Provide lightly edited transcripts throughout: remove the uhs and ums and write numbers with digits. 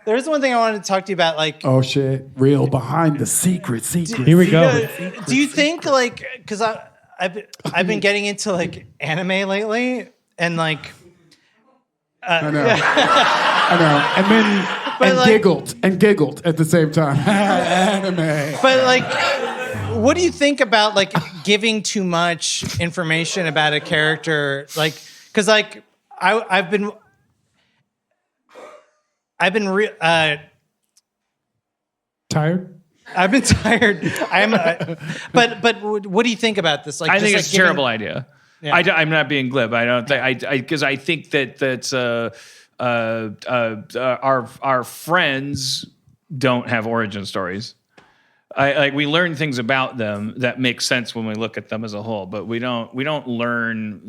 There's one thing I wanted to talk to you about, like. Oh shit! Real behind the secret. Here we go. Do you think, like, because I've been getting into like anime lately, and like. I know. And then giggled at the same time. Anime. But like, what do you think about like giving too much information about a character? Like, because like I've been Tired? I've been tired. But what do you think about this? Like, I think just, it's a terrible idea. Yeah. I'm not being glib. I don't think because I think that's our friends don't have origin stories. We learn things about them that make sense when we look at them as a whole, but we don't learn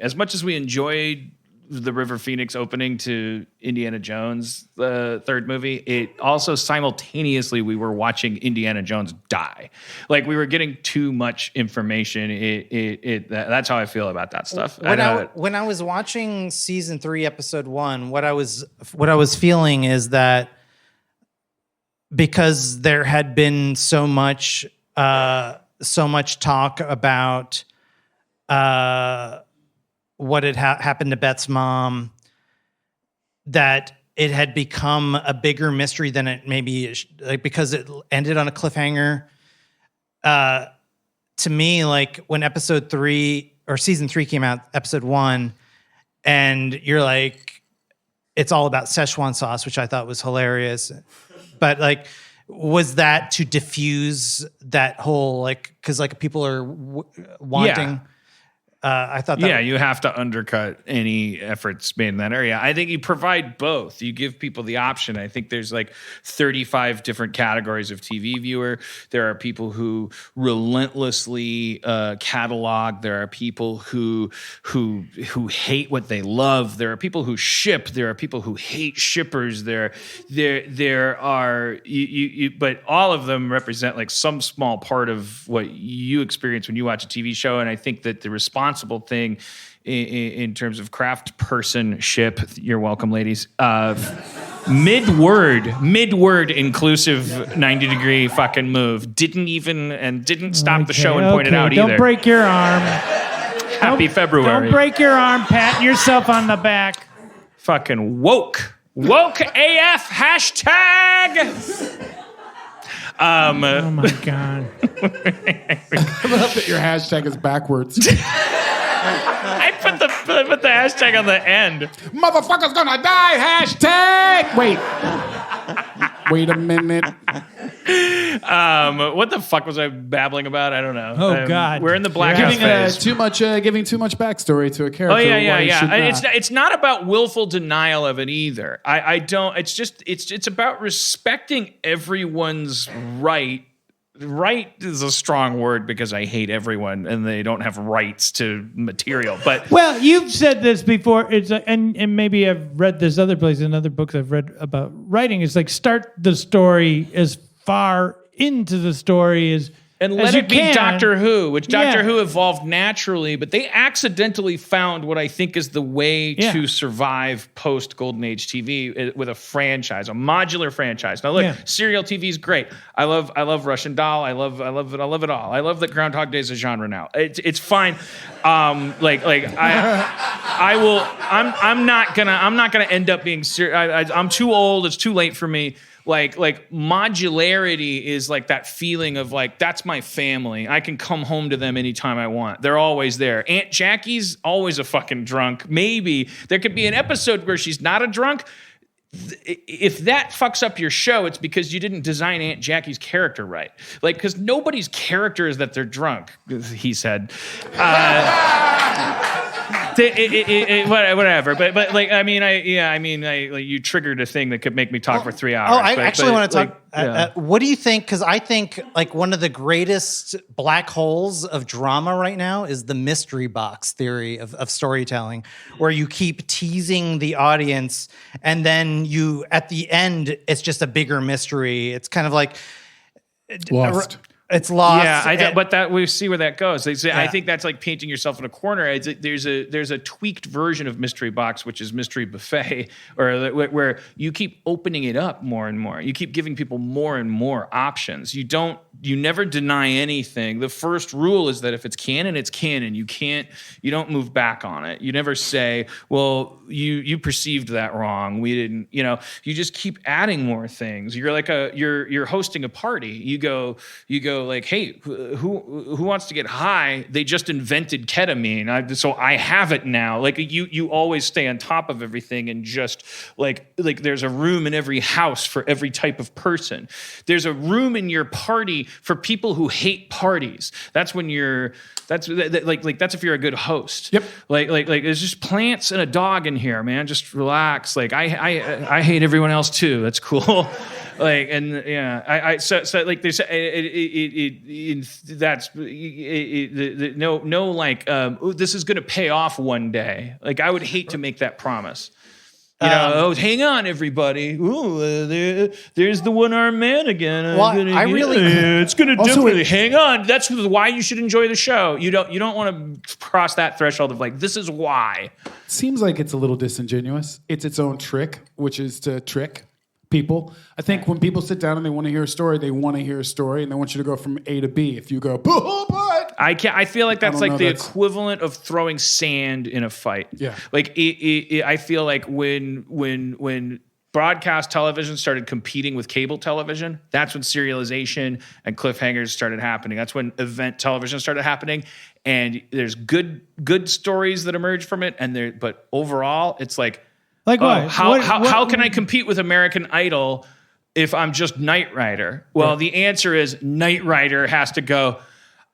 as much as we enjoyed the River Phoenix opening to Indiana Jones, the third movie. It also simultaneously we were watching Indiana Jones die. Like we were getting too much information. That's how I feel about that stuff. When I was watching season 3, episode 1, what I was feeling is that because there had been so much talk about what had happened to Beth's mom, that it had become a bigger mystery than it maybe like because it ended on a cliffhanger. To me, like when episode 3 or season 3 came out, episode 1, and you're like, it's all about Szechuan sauce, which I thought was hilarious. But like, was that to diffuse that whole like, because like people are wanting. Yeah. I thought that. Yeah, you have to undercut any efforts made in that area. I think you provide both. You give people the option. I think there's like 35 different categories of TV viewer. There are people who relentlessly catalog. There are people who hate what they love. There are people who ship. There are people who hate shippers. There are but all of them represent like some small part of what you experience when you watch a TV show. And I think that the responsible thing in terms of craft personship, you're welcome, ladies, mid-word inclusive 90-degree fucking move didn't stop the show and point it out either. Don't break your arm. Happy February. Don't break your arm. Pat yourself on the back. Fucking woke AF hashtag. Oh my God. I love that your hashtag is backwards. I put the hashtag on the end. Motherfucker's gonna die, hashtag! Wait a minute. What the fuck was I babbling about? I don't know. Oh, God. We're in the blackout phase. Giving too much backstory to a character. Oh yeah. It's not about willful denial of it either. I don't. It's about respecting everyone's right. Right is a strong word because I hate everyone and they don't have rights to material. But well, you've said this before. And maybe I've read this other place in other books I've read about writing. It's like start the story as far into the story as and let it be Doctor Who, which Doctor Who evolved naturally, but they accidentally found what I think is the way to survive post Golden Age TV with a franchise, a modular franchise. Now look, serial TV is great. I love Russian Doll. I love it all. I love that Groundhog Day is a genre now. It's fine. I'm not gonna end up being serious. I'm too old. It's too late for me. Like modularity is like that feeling of like, that's my family. I can come home to them anytime I want. They're always there. Aunt Jackie's always a fucking drunk. Maybe there could be an episode where she's not a drunk. If that fucks up your show, it's because you didn't design Aunt Jackie's character right. Like, because nobody's character is that they're drunk, he said. Whatever, but like you triggered a thing that could make me talk for 3 hours. I actually want to talk. What do you think? Because I think like one of the greatest black holes of drama right now is the mystery box theory of storytelling, where you keep teasing the audience, and then you at the end it's just a bigger mystery. It's kind of like Lost. it's lost. Yeah, but that we see where that goes. I Yeah. think that's like painting yourself in a corner. There's a tweaked version of Mystery Box, which is Mystery Buffet, or where you keep opening it up more and more. You keep giving people more and more options. You never deny anything. The first rule is that if it's canon, it's canon. You don't move back on it. You never say, well, you perceived that wrong. We didn't, you just keep adding more things. You're like you're hosting a party. You go like, hey, who wants to get high? They just invented ketamine. So I have it now. Like you always stay on top of everything, and just like there's a room in every house for every type of person. There's a room in your party for people who hate parties. That's when that's if you're a good host. Yep. Like there's just plants and a dog in here, man. Just relax. Like I hate everyone else too. That's cool. Like, and yeah, so like there's no like this is gonna pay off one day. Like I would hate to make that promise. Hang on, everybody. Ooh, there's the one-armed man again. It's gonna definitely hang on. That's why you should enjoy the show. You don't want to cross that threshold of like, this is why. Seems like it's a little disingenuous. It's its own trick, which is to trick people. I think when people sit down and they want to hear a story, they want to hear a story, and they want you to go from A to B. If you go, but I feel like that's like the equivalent of throwing sand in a fight. Yeah. Like I feel like when broadcast television started competing with cable television, that's when serialization and cliffhangers started happening. That's when event television started happening. And there's good stories that emerge from it. But overall, it's like, Likewise. How can I compete with American Idol if I'm just Knight Rider? Well, the answer is Knight Rider has to go,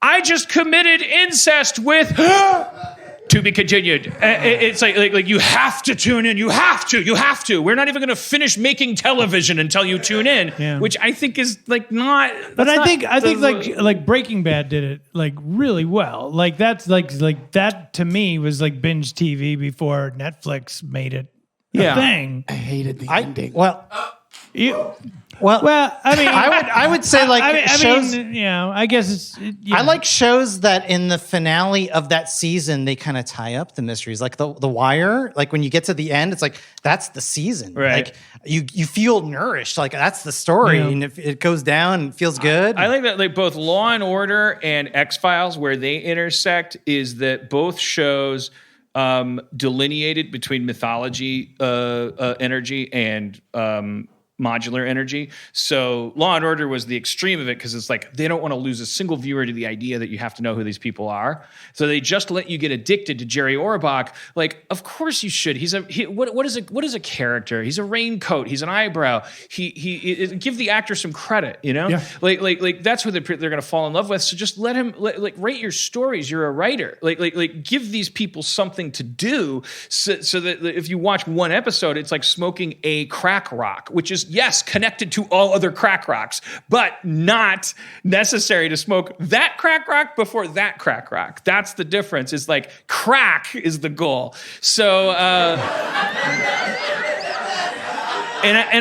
I just committed incest with to be continued. It's like you have to tune in. You have to. We're not even going to finish making television until you tune in, which I think is like not. But I think like Breaking Bad did it like really well. Like that's like that to me was like binge TV before Netflix made it a thing. I hated the ending. Well, I mean, I would say like shows. I guess it's. I like shows that in the finale of that season they kind of tie up the mysteries, like the Wire. Like when you get to the end, it's like that's the season. Right. Like you feel nourished. Like that's the story, and if it goes down, it feels good. I like that. Like both Law and Order and X-Files, where they intersect, is that both shows delineated between mythology energy and modular energy. So Law and Order was the extreme of it because it's like they don't want to lose a single viewer to the idea that you have to know who these people are. So they just let you get addicted to Jerry Orbach. Like, of course you should. What is a character? He's a raincoat. He's an eyebrow. He give the actor some credit. Yeah. Like that's who they're going to fall in love with. So just let him write your stories. You're a writer. Like give these people something to do so that if you watch one episode, it's like smoking a crack rock, which is yes, connected to all other crack rocks, but not necessary to smoke that crack rock before that crack rock. That's the difference. It's like crack is the goal. So, and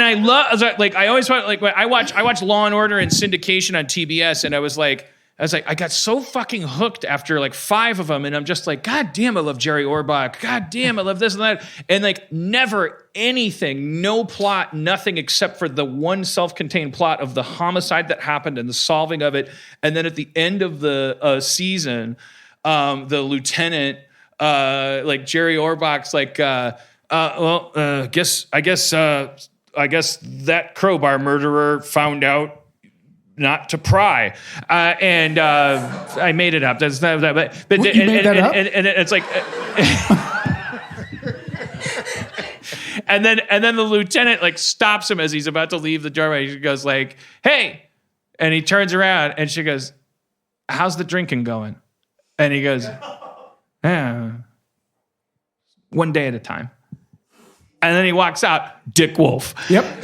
I love, like, I always want, like, I watch Law and Order and Syndication on TBS, and I was like, I got so fucking hooked after like 5 of them, and I'm just like, God damn, I love Jerry Orbach. God damn, I love this and that. And like never anything, no plot, nothing except for the one self-contained plot of the homicide that happened and the solving of it. And then at the end of the season, the lieutenant, like Jerry Orbach's like, I guess that crowbar murderer found out not to pry, and I made it up. That's not that, but You made that up? And it's like, and then the lieutenant like stops him as he's about to leave the doorway. He goes like, "Hey," and he turns around and she goes, "How's the drinking going?" And he goes, "One day at a time." And then he walks out, Dick Wolf. Yep.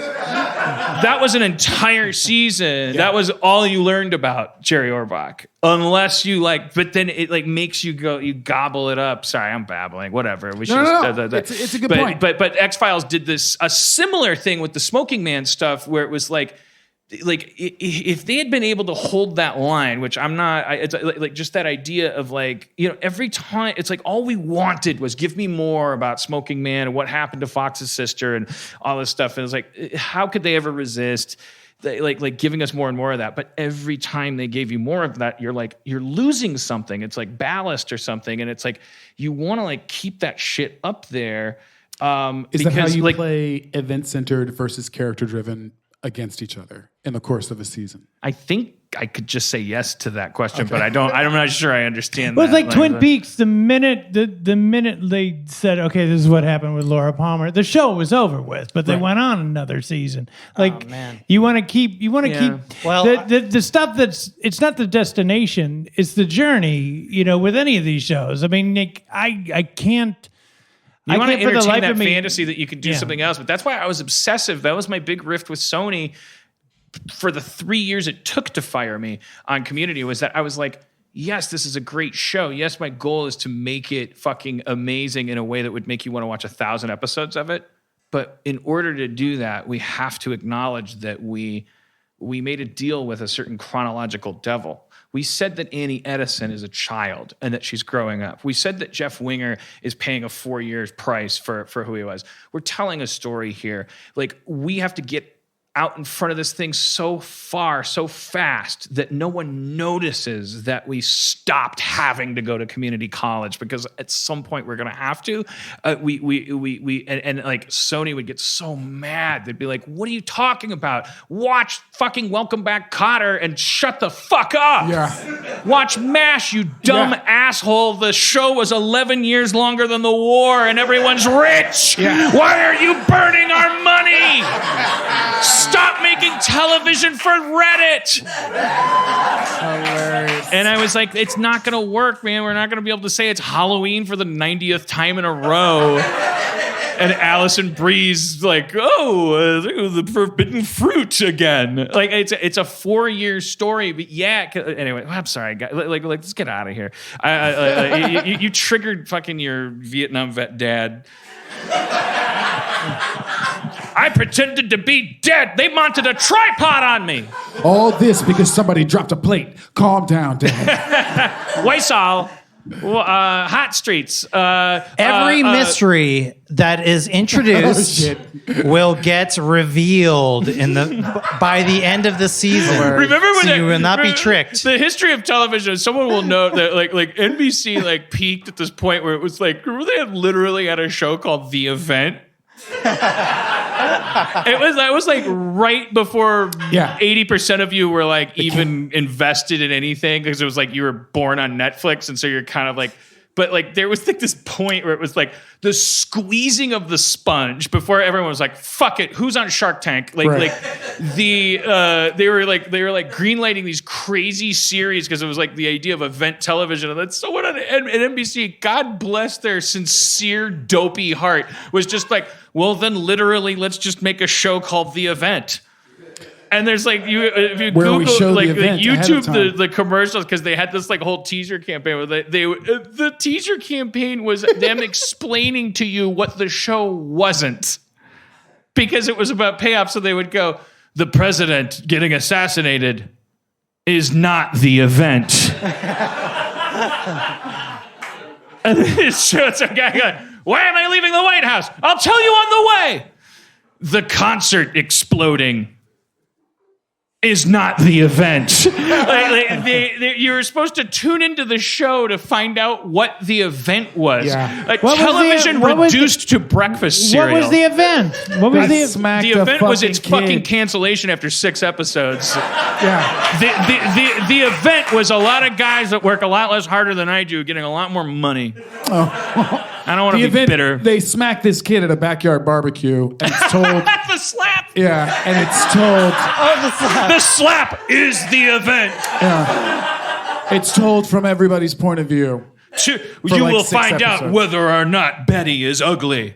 That was an entire season. Yeah. That was all you learned about Jerry Orbach. Unless you like, but then it like makes you go, you gobble it up. Sorry, I'm babbling. Whatever. We should. No. It's a good point. But X-Files did a similar thing with the Smoking Man stuff, where it was like if they had been able to hold that line, which I'm not, it's like just that idea of like, every time it's like all we wanted was give me more about Smoking Man and what happened to Fox's sister and all this stuff. And it's like, how could they ever resist like giving us more and more of that? But every time they gave you more of that, you're losing something. It's like ballast or something. And it's like, you want to like keep that shit up there. Is that how you play event-centered versus character-driven against each other in the course of a season? I think I could just say yes to that question, but I'm not sure I understand. Well, it's like Twin the, Peaks. The minute they said, "Okay, this is what happened with Laura Palmer," the show was over with. But they went on another season. Like you want to keep. Well, the stuff it's not the destination; it's the journey. With any of these shows. I mean, Nick, I can't. You want to entertain that fantasy that you can do something else, but that's why I was obsessive. That was my big rift with Sony for the 3 years it took to fire me on Community, was that I was like, yes, this is a great show. Yes, my goal is to make it fucking amazing in a way that would make you want to watch 1,000 episodes of it. But in order to do that, we have to acknowledge that we made a deal with a certain chronological devil. We said that Annie Edison is a child and that she's growing up. We said that Jeff Winger is paying a 4 years price for who he was. We're telling a story here. Like, we have to get out in front of this thing so far, so fast that no one notices that we stopped having to go to community college, because at some point we're going to have to. And like Sony would get so mad. They'd be like, "What are you talking about? Watch fucking Welcome Back, Kotter, and shut the fuck up. Yeah. Watch MASH, you dumb asshole. The show was 11 years longer than the war, and everyone's rich. Yeah. Why are you burning our money? Stop making television for Reddit." Hilarious. And I was like, it's not going to work, man. We're not going to be able to say it's Halloween for the 90th time in a row. And Allison Bree's like, the forbidden fruit again. Like, it's a 4 year story, but anyway, I'm sorry, guys. Like, let's get out of here. You triggered fucking your Vietnam vet dad. I pretended to be dead. They mounted a tripod on me. All this because somebody dropped a plate. Calm down, Dad. Wysol, hot streets. Every mystery that is introduced will get revealed by the end of the season. Remember when you will not be tricked. The history of television, someone will note that like NBC like peaked at this point where it was like, remember they literally had a show called The Event? That was like right before 80% of you were like even invested in anything, because it was like you were born on Netflix, and so you're kind of like, but like there was like this point where it was like the squeezing of the sponge before everyone was like, fuck it, who's on Shark Tank? They were greenlighting these crazy series because it was like the idea of event television. And that's someone at NBC, God bless their sincere dopey heart, was just like, well then literally let's just make a show called The Event. And there's like, if you where Google, like the YouTube, the commercials, because they had this like whole teaser campaign where the teaser campaign was them explaining to you what the show wasn't, because it was about payoff. So they would go, the president getting assassinated is not the event. And it shows a guy going, why am I leaving the White House? I'll tell you on the way. The concert exploding is not the event. You were supposed to tune into the show to find out what the event was. Yeah. Television reduced to breakfast cereal. What was the event? What was the event was its fucking cancellation after 6 episodes. Yeah. The event was a lot of guys that work a lot less harder than I do getting a lot more money. Oh. I don't want to be bitter. They smack this kid at a backyard barbecue, and it's told... The slap! Yeah, and it's told... The slap. The slap is the event. Yeah. It's told from everybody's point of view. You will find out whether or not Betty is ugly.